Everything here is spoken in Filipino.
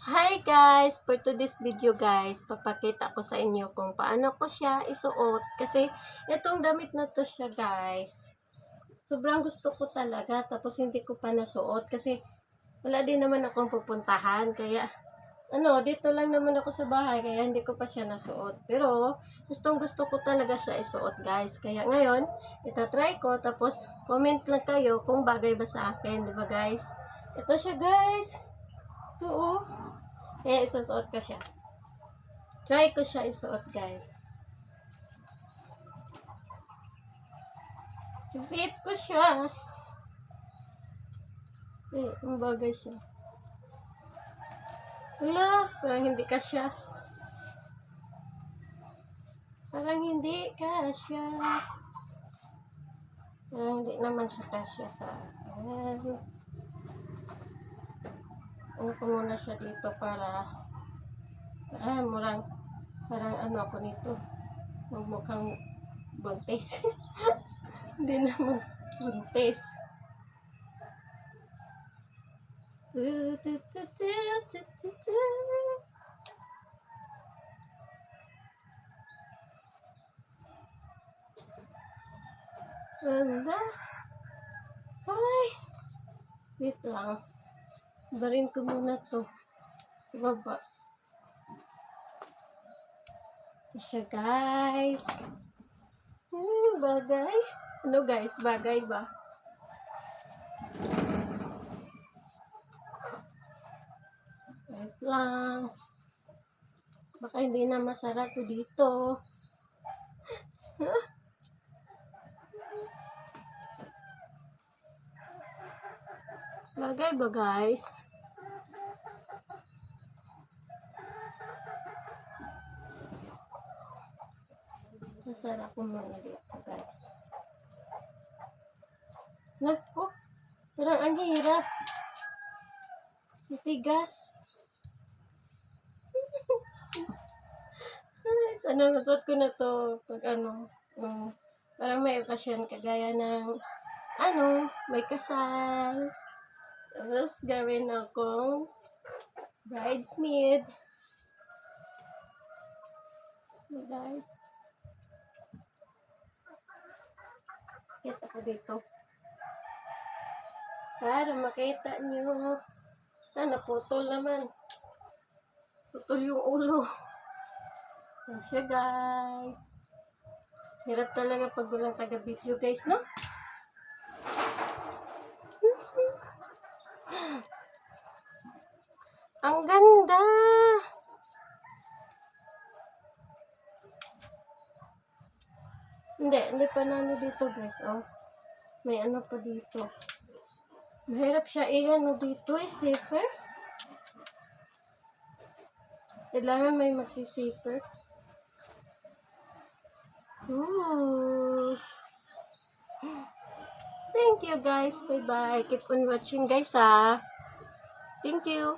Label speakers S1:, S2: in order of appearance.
S1: Hi guys! For today's video guys, papakita ko sa inyo kung paano ko siya isuot. Kasi itong damit na to siya guys. Sobrang gusto ko talaga. Tapos hindi ko pa nasuot. Kasi wala din naman akong pupuntahan. Kaya dito lang naman ako sa bahay. Kaya hindi ko pa siya nasuot. Pero gustong gusto ko talaga siya isuot guys. Kaya ngayon, itatry ko. Tapos comment lang kayo kung bagay ba sa akin. Diba guys? Ito siya guys. Ito oh. Kaya isusuot ko siya. Try ko siya isuot, guys. Fit ko siya. Ang bagay siya. Wala, parang hindi ka siya. Parang hindi ka siya. Parang hindi naman siya kasya sa akin. Ano ko muna siya dito para parang ano ako nito. Mukhang buntis. Hindi naman buntis. Wala. Ay. Wait lang. Barin ko muna to. Sa baba. Ito siya guys. Bagay. Ano guys? Bagay ba? Wait lang. Baka hindi na masarap to dito. Bagay ba guys? Sasara ko muna dito guys. Naku, parang ang hirap. Matigas. Sana masot ko na to pag parang may okasyon kagaya ng may kasal. Tapos gawin akong bridesmaid. So guys, kita ko dito. Para makita nyo. Naputol naman. Putol yung ulo. Yan siya guys. Hirap talaga pag walang taga-video guys, no? Ang ganda! Hindi pa na dito guys, oh. May ano pa dito. Mahirap siya dito, zipper. Kailangan may magsi-zipper. Ooh. Thank you guys. Bye-bye. Keep on watching guys, ha. Thank you.